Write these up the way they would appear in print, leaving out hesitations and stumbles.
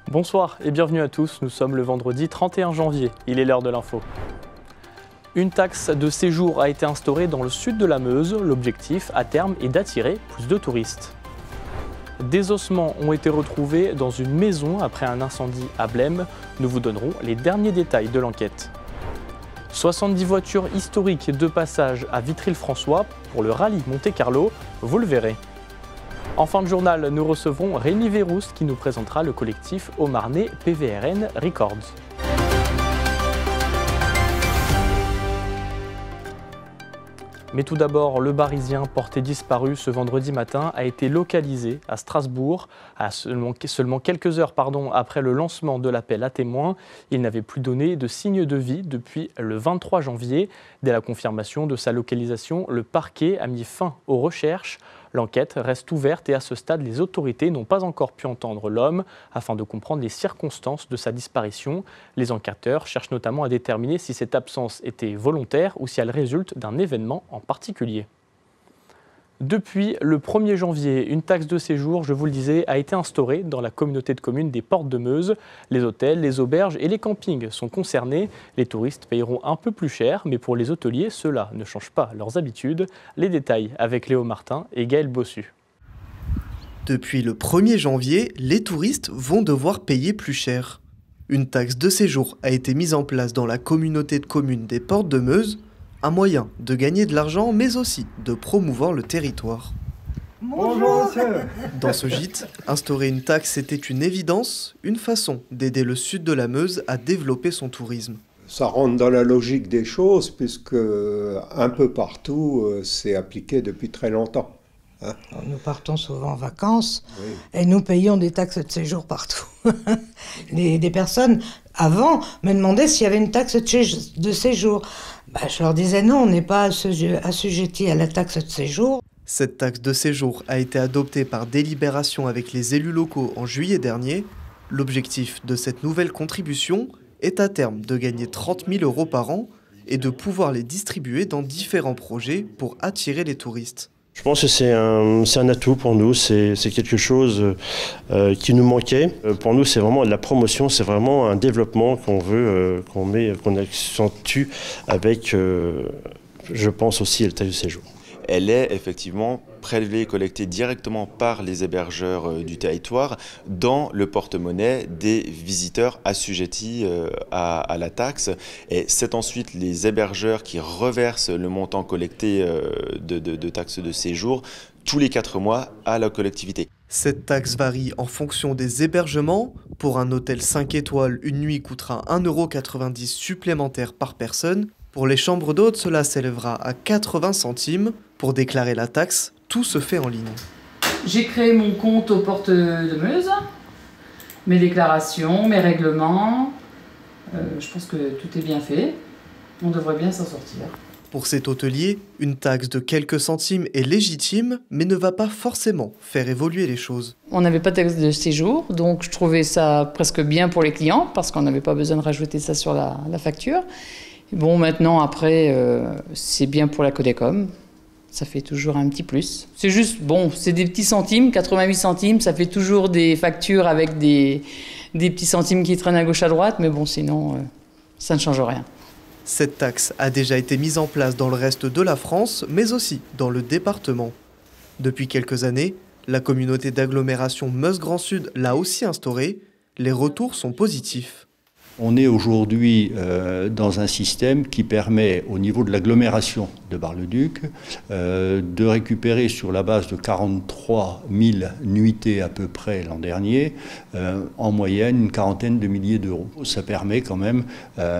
Bonsoir et bienvenue à tous, nous sommes le vendredi 31 janvier, il est l'heure de l'info. Une taxe de séjour a été instaurée dans le sud de la Meuse, l'objectif à terme est d'attirer plus de touristes. Des ossements ont été retrouvés dans une maison après un incendie à Blême, nous vous donnerons les derniers détails de l'enquête. 70 voitures historiques de passage à Vitry-le-François pour le rallye Monte-Carlo, vous le verrez. En fin de journal, nous recevrons Rémi Vérouste qui nous présentera le collectif haut-marnais PVRN Records. Mais tout d'abord, le Barisien porté disparu ce vendredi matin a été localisé à Strasbourg, à seulement quelques heures après le lancement de l'appel à témoins. Il n'avait plus donné de signe de vie depuis le 23 janvier. Dès la confirmation de sa localisation, le parquet a mis fin aux recherches. L'enquête reste ouverte et à ce stade, les autorités n'ont pas encore pu entendre l'homme afin de comprendre les circonstances de sa disparition. Les enquêteurs cherchent notamment à déterminer si cette absence était volontaire ou si elle résulte d'un événement en particulier. Depuis le 1er janvier, une taxe de séjour, je vous le disais, a été instaurée dans la communauté de communes des Portes de Meuse. Les hôtels, les auberges et les campings sont concernés. Les touristes payeront un peu plus cher, mais pour les hôteliers, cela ne change pas leurs habitudes. Les détails avec Léo Martin et Gaël Bossu. Depuis le 1er janvier, les touristes vont devoir payer plus cher. Une taxe de séjour a été mise en place dans la communauté de communes des Portes de Meuse, un moyen de gagner de l'argent, mais aussi de promouvoir le territoire. Bonjour monsieur. Dans ce gîte, instaurer une taxe était une évidence, une façon d'aider le sud de la Meuse à développer son tourisme. Ça rentre dans la logique des choses, puisque un peu partout, c'est appliqué depuis très longtemps. Hein? Nous partons souvent en vacances, Oui. et nous payons des taxes de séjour partout. Des personnes, avant, me demandaient s'il y avait une taxe de séjour. Je leur disais non, on n'est pas assujetti à la taxe de séjour. Cette taxe de séjour a été adoptée par délibération avec les élus locaux en juillet dernier. L'objectif de cette nouvelle contribution est à terme de gagner 30 000 € par an et de pouvoir les distribuer dans différents projets pour attirer les touristes. Je pense que c'est un atout pour nous, c'est quelque chose qui nous manquait. Pour nous, c'est vraiment de la promotion, c'est vraiment un développement qu'on veut, qu'on accentue avec, je pense aussi, le taxe de séjour. Elle est effectivement prélevée et collectée directement par les hébergeurs du territoire dans le porte-monnaie des visiteurs assujettis à la taxe. Et c'est ensuite les hébergeurs qui reversent le montant collecté de taxes de séjour tous les 4 mois à la collectivité. Cette taxe varie en fonction des hébergements. Pour un hôtel 5 étoiles, une nuit coûtera 1,90 € supplémentaire par personne. Pour les chambres d'hôtes, cela s'élèvera à 80 centimes. Pour déclarer la taxe, tout se fait en ligne. J'ai créé mon compte aux Portes de Meuse, mes déclarations, mes règlements. Je pense que tout est bien fait. On devrait bien s'en sortir. Pour cet hôtelier, une taxe de quelques centimes est légitime, mais ne va pas forcément faire évoluer les choses. On n'avait pas de taxe de séjour, donc je trouvais ça presque bien pour les clients, parce qu'on n'avait pas besoin de rajouter ça sur la facture. Bon, maintenant, après, c'est bien pour la Codecom. Ça fait toujours un petit plus. C'est juste, bon, c'est des petits centimes, 88 centimes, ça fait toujours des factures avec des petits centimes qui traînent à gauche à droite, mais bon, sinon, ça ne change rien. Cette taxe a déjà été mise en place dans le reste de la France, mais aussi dans le département. Depuis quelques années, la communauté d'agglomération Meuse-Grand Sud l'a aussi instaurée. Les retours sont positifs. On est aujourd'hui dans un système qui permet, au niveau de l'agglomération de Bar-le-Duc, de récupérer sur la base de 43 000 nuitées à peu près l'an dernier, en moyenne une quarantaine de milliers d'euros. Ça permet quand même,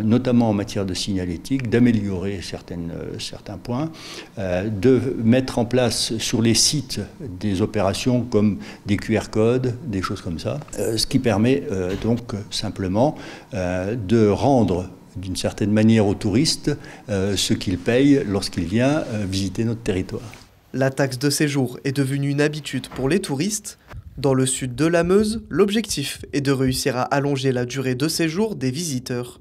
notamment en matière de signalétique, d'améliorer certains points, de mettre en place sur les sites des opérations comme des QR codes, des choses comme ça, ce qui permet donc simplement de rendre d'une certaine manière aux touristes ce qu'il paye lorsqu'il vient visiter notre territoire. La taxe de séjour est devenue une habitude pour les touristes. Dans le sud de la Meuse, l'objectif est de réussir à allonger la durée de séjour des visiteurs.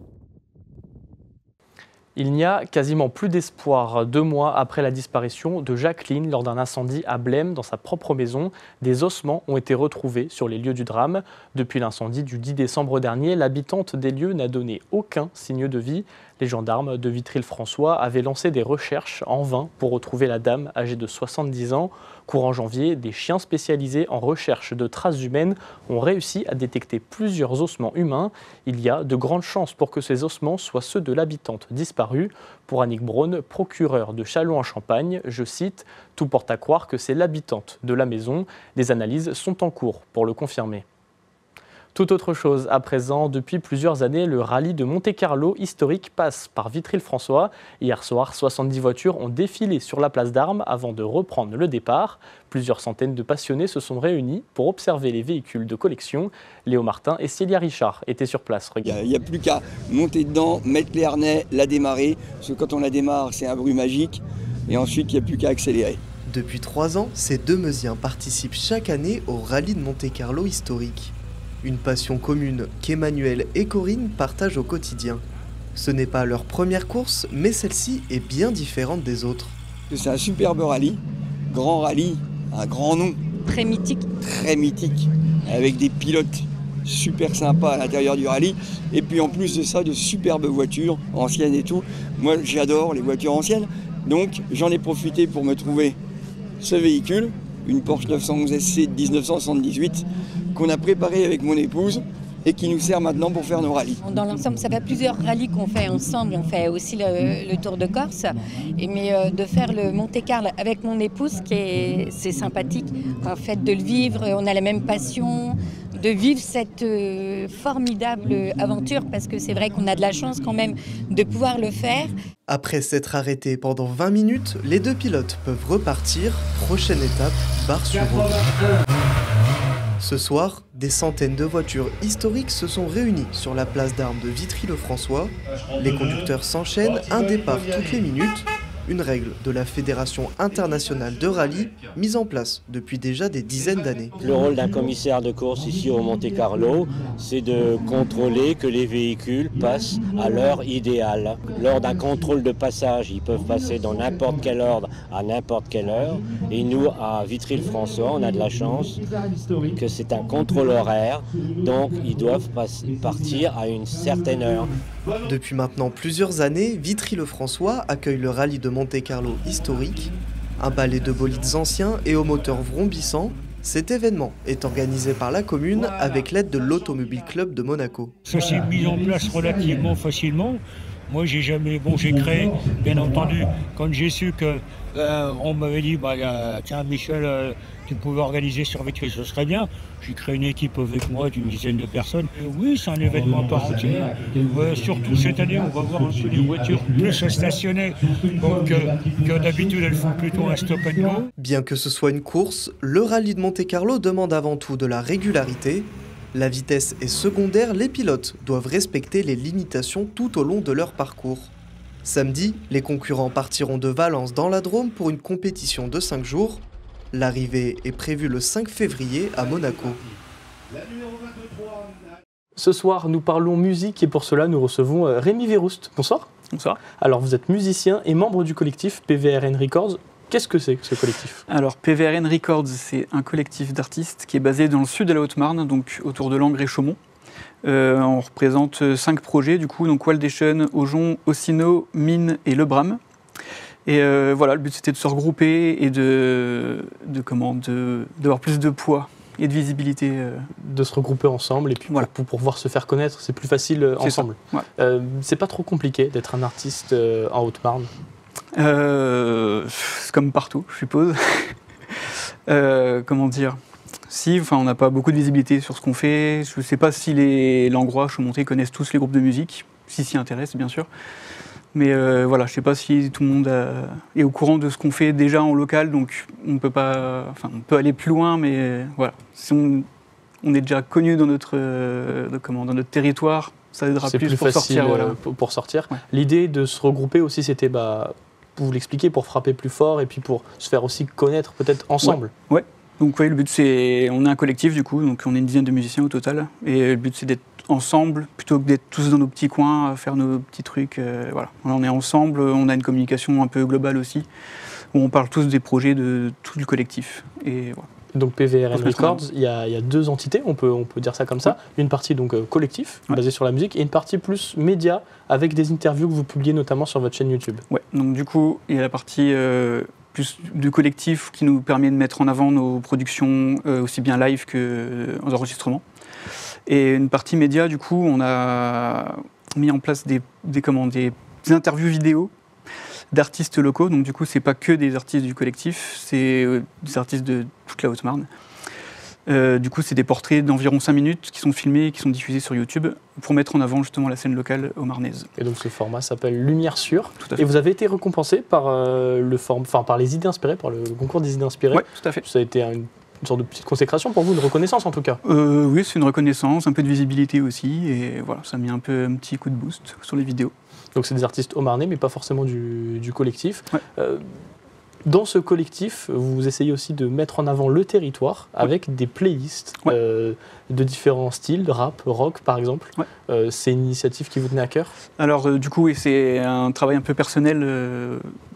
Il n'y a quasiment plus d'espoir. 2 mois après la disparition de Jacqueline lors d'un incendie à Blême dans sa propre maison, des ossements ont été retrouvés sur les lieux du drame. Depuis l'incendie du 10 décembre dernier, l'habitante des lieux n'a donné aucun signe de vie. Les gendarmes de Vitry-le-François avaient lancé des recherches en vain pour retrouver la dame âgée de 70 ans. Courant janvier, des chiens spécialisés en recherche de traces humaines ont réussi à détecter plusieurs ossements humains. Il y a de grandes chances pour que ces ossements soient ceux de l'habitante disparue. Pour Annick Braun, procureure de Châlons-en-Champagne, je cite, « Tout porte à croire que c'est l'habitante de la maison. Des analyses sont en cours pour le confirmer. » Tout autre chose à présent, depuis plusieurs années, le rallye de Monte-Carlo historique passe par Vitry-le-François. Hier soir, 70 voitures ont défilé sur la place d'Armes avant de reprendre le départ. Plusieurs centaines de passionnés se sont réunis pour observer les véhicules de collection. Léo Martin et Célia Richard étaient sur place. Il n'y a plus qu'à monter dedans, mettre les harnais, la démarrer. Parce que quand on la démarre, c'est un bruit magique. Et ensuite, il n'y a plus qu'à accélérer. Depuis 3 ans, ces deux Meusiens participent chaque année au rallye de Monte-Carlo historique. Une passion commune qu'Emmanuel et Corinne partagent au quotidien. Ce n'est pas leur première course, mais celle-ci est bien différente des autres. C'est un superbe rallye, grand rallye, un grand nom. Très mythique. Très mythique, avec des pilotes super sympas à l'intérieur du rallye. Et puis en plus de ça, de superbes voitures anciennes et tout. Moi, j'adore les voitures anciennes. Donc j'en ai profité pour me trouver ce véhicule, une Porsche 911 SC de 1978, qu'on a préparé avec mon épouse et qui nous sert maintenant pour faire nos rallyes. Dans l'ensemble, ça fait plusieurs rallyes qu'on fait ensemble. On fait aussi le Tour de Corse. Mais de faire le Monte-Carlo avec mon épouse, c'est sympathique. En fait, de le vivre, on a la même passion, de vivre cette formidable aventure, parce que c'est vrai qu'on a de la chance quand même de pouvoir le faire. Après s'être arrêtés pendant 20 minutes, les deux pilotes peuvent repartir. Prochaine étape, Bar-sur-Aube. Ce soir, des centaines de voitures historiques se sont réunies sur la place d'Armes de Vitry-le-François. Les conducteurs s'enchaînent, un départ toutes les minutes. Une règle de la Fédération internationale de rallye, mise en place depuis déjà des dizaines d'années. Le rôle d'un commissaire de course ici au Monte-Carlo, c'est de contrôler que les véhicules passent à l'heure idéale. Lors d'un contrôle de passage, ils peuvent passer dans n'importe quel ordre à n'importe quelle heure. Et nous, à Vitry-le-François, on a de la chance que c'est un contrôle horaire, donc ils doivent partir à une certaine heure. Depuis maintenant plusieurs années, Vitry-le-François accueille le rallye de Monte-Carlo historique. Un ballet de bolides anciens et aux moteurs vrombissants, cet événement est organisé par la commune avec l'aide de l'Automobile Club de Monaco. Ça s'est mis en place relativement facilement. Moi, j'ai créé, bien entendu, quand j'ai su que on m'avait dit, tiens Michel, tu pouvais organiser sur Vitry, ce serait bien. J'ai créé une équipe avec moi d'une dizaine de personnes. Et oui, c'est un événement par entière. Surtout cette année, on va voir un peu les voitures plus stationnées. Donc, que d'habitude, elles font plutôt un stop and go. Bien que ce soit une course, le rallye de Monte-Carlo demande avant tout de la régularité. La vitesse est secondaire, les pilotes doivent respecter les limitations tout au long de leur parcours. Samedi, les concurrents partiront de Valence dans la Drôme pour une compétition de 5 jours. L'arrivée est prévue le 5 février à Monaco. Ce soir, nous parlons musique et pour cela, nous recevons Rémi Verroust. Bonsoir. Bonsoir. Alors, vous êtes musicien et membre du collectif PVRN Records. Qu'est-ce que c'est que ce collectif ? Alors, PVRN Records, c'est un collectif d'artistes qui est basé dans le sud de la Haute-Marne, donc autour de Langres et Chaumont. On représente 5 projets, du coup, donc Waldation, Aujon, Ossino, Mine et Le Bram. Et voilà, le but c'était de se regrouper et d'avoir plus de poids et de visibilité. De se regrouper ensemble et puis voilà. pour pouvoir se faire connaître, c'est plus facile ensemble. Ouais. C'est pas trop compliqué d'être un artiste en Haute-Marne ? C'est comme partout, je suppose. Comment dire ? Si, on n'a pas beaucoup de visibilité sur ce qu'on fait. Je ne sais pas si les Langrois, Chaumontais connaissent tous les groupes de musique, s'ils s'y intéressent, bien sûr. Mais voilà, je ne sais pas si tout le monde est au courant de ce qu'on fait déjà en local, donc on peut aller plus loin, mais voilà. Si on est déjà connu dans notre territoire, ça aidera plus pour facile, sortir. Voilà. Pour sortir. Ouais. Ouais. L'idée de se regrouper aussi, c'était, vous l'expliquez, pour frapper plus fort et puis pour se faire aussi connaître peut-être ensemble. Ouais. Donc oui, le but c'est, on est un collectif du coup, donc on est une dizaine de musiciens au total, et le but c'est d'être ensemble plutôt que d'être tous dans nos petits coins à faire nos petits trucs. Voilà. On est ensemble, on a une communication un peu globale aussi, où on parle tous des projets de tout le collectif. Et voilà. Donc PVRN Records, il y a deux entités, on peut dire ça comme ça. Une partie donc collectif, basée sur la musique, et une partie plus média, avec des interviews que vous publiez notamment sur votre chaîne YouTube. Ouais, donc du coup, il y a la partie plus du collectif qui nous permet de mettre en avant nos productions, aussi bien live qu'en enregistrement. Et une partie média, du coup, on a mis en place des interviews vidéo d'artistes locaux. Donc du coup, c'est pas que des artistes du collectif, c'est des artistes de toute la Haute-Marne. Du coup, c'est des portraits d'environ 5 minutes qui sont filmés et qui sont diffusés sur YouTube pour mettre en avant justement la scène locale haut-marnaise. Et donc ce format s'appelle Lumière Sûre. Tout à fait. Et vous avez été récompensé par, par les idées inspirées, par le concours des idées inspirées. Oui, tout à fait. Ça a été une sorte de petite consécration pour vous, une reconnaissance en tout cas. Oui, c'est une reconnaissance, un peu de visibilité aussi. Et voilà, ça a mis un petit coup de boost sur les vidéos. Donc c'est des artistes haut-marnais, mais pas forcément du collectif. Ouais. Dans ce collectif, vous essayez aussi de mettre en avant le territoire avec des playlists de différents styles, rap, rock par exemple. Ouais. C'est une initiative qui vous tenait à cœur? Alors du coup, c'est un travail un peu personnel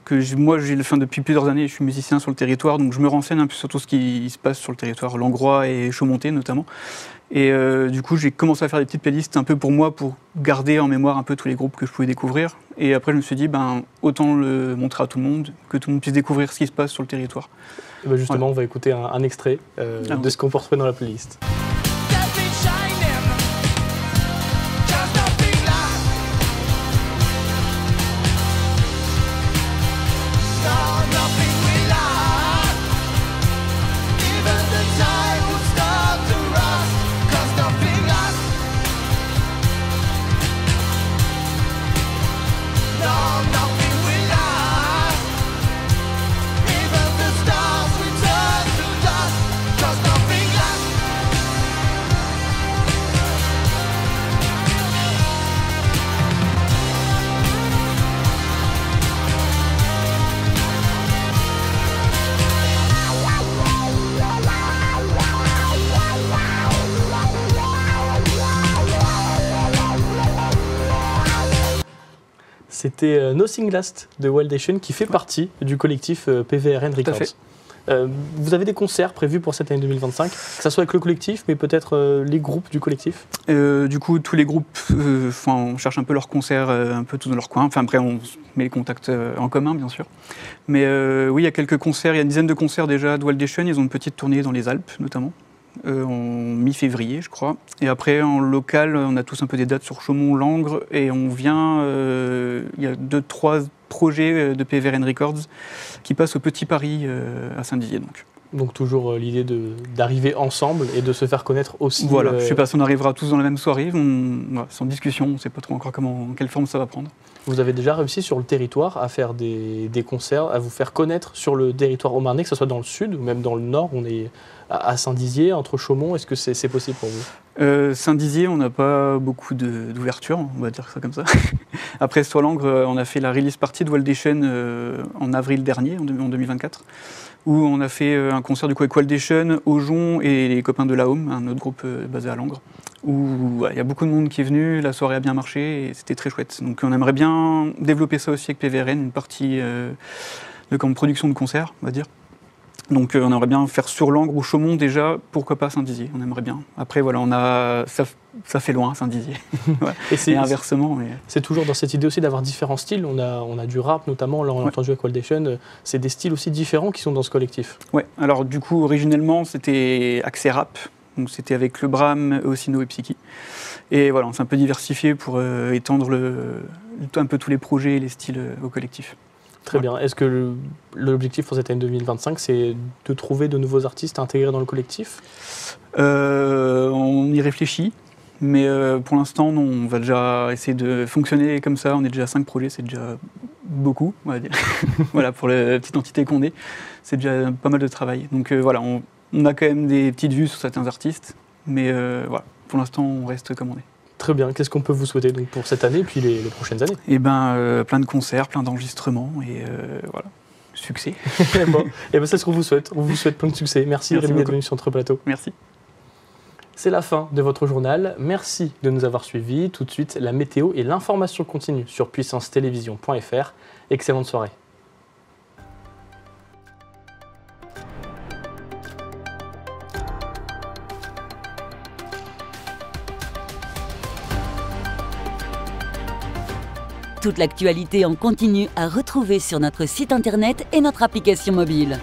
que moi j'ai fait depuis plusieurs années. Je suis musicien sur le territoire, donc je me renseigne un peu sur tout ce qui se passe sur le territoire, Langrois et Chaumonté notamment. Et du coup, j'ai commencé à faire des petites playlists un peu pour moi, pour garder en mémoire un peu tous les groupes que je pouvais découvrir. Et après, je me suis dit, autant le montrer à tout le monde, que tout le monde puisse découvrir ce qui se passe sur le territoire. Et ben justement, on va écouter un extrait de ce qu'on peut retrouver dans la playlist. C'était Nothing Last de Wildation qui fait partie du collectif PVRN Records. Vous avez des concerts prévus pour cette année 2025, que ce soit avec le collectif, mais peut-être les groupes du collectif? Du coup, tous les groupes, on cherche un peu leurs concerts, un peu tous dans leur coin. Enfin, après, on met les contacts en commun, bien sûr. Mais oui, il y a quelques concerts, il y a une dizaine de concerts déjà de Wildation. Ils ont une petite tournée dans les Alpes, notamment. En mi-février, je crois. Et après, en local, on a tous un peu des dates sur Chaumont, Langres, et on vient... Il y a 2-3 projets de PVRN Records qui passent au Petit Paris à Saint-Dizier. Donc toujours l'idée d'arriver ensemble et de se faire connaître aussi. Voilà, je ne sais pas si on arrivera tous dans la même soirée, c'est en discussion, on ne sait pas trop encore quelle forme ça va prendre. Vous avez déjà réussi sur le territoire à faire des concerts, à vous faire connaître sur le territoire haut-marnais, que ce soit dans le sud ou même dans le nord, on est à Saint-Dizier, entre Chaumont, est-ce que c'est possible pour vous? Saint-Dizier, on n'a pas beaucoup d'ouverture, on va dire ça comme ça. Après, sur Langres, on a fait la release party de Wildation en avril dernier, en 2024, où on a fait un concert du coup avec Wildation, Aujon et les copains de la Home, un autre groupe basé à Langres, où il y a beaucoup de monde qui est venu, la soirée a bien marché et c'était très chouette. Donc on aimerait bien développer ça aussi avec PVRN, une partie de production de concerts, on va dire. Donc on aimerait bien faire sur Langres ou Chaumont déjà, pourquoi pas Saint-Dizier, on aimerait bien. Après voilà, ça fait loin Saint-Dizier. Ouais. Et inversement. Mais... C'est toujours dans cette idée aussi d'avoir différents styles, on a du rap notamment, là on a entendu avec Wildation, c'est des styles aussi différents qui sont dans ce collectif. Ouais, alors du coup originellement c'était axé rap, donc c'était avec le Bram, Ossino et Psyki. Et voilà, on s'est un peu diversifié pour étendre un peu tous les projets et les styles au collectif. Très bien. Est-ce que l'objectif pour cette année 2025, c'est de trouver de nouveaux artistes à intégrer dans le collectif? On y réfléchit, mais pour l'instant, non, on va déjà essayer de fonctionner comme ça. On est déjà 5 projets, c'est déjà beaucoup, on va dire. Voilà, pour la petite entité qu'on est, c'est déjà pas mal de travail. Donc voilà, on a quand même des petites vues sur certains artistes, mais voilà, pour l'instant, on reste comme on est. Très bien. Qu'est-ce qu'on peut vous souhaiter donc pour cette année et puis les prochaines années? Eh ben, plein de concerts, plein d'enregistrements et voilà, succès. Bon, et ben c'est ce qu'on vous souhaite. On vous souhaite plein de succès. Merci Rémi d'être venu sur notre plateau. Merci. C'est la fin de votre journal. Merci de nous avoir suivis. Tout de suite, la météo et l'information continue sur puissancetelevision.fr. Excellente soirée. Toute l'actualité en continu à retrouver sur notre site internet et notre application mobile.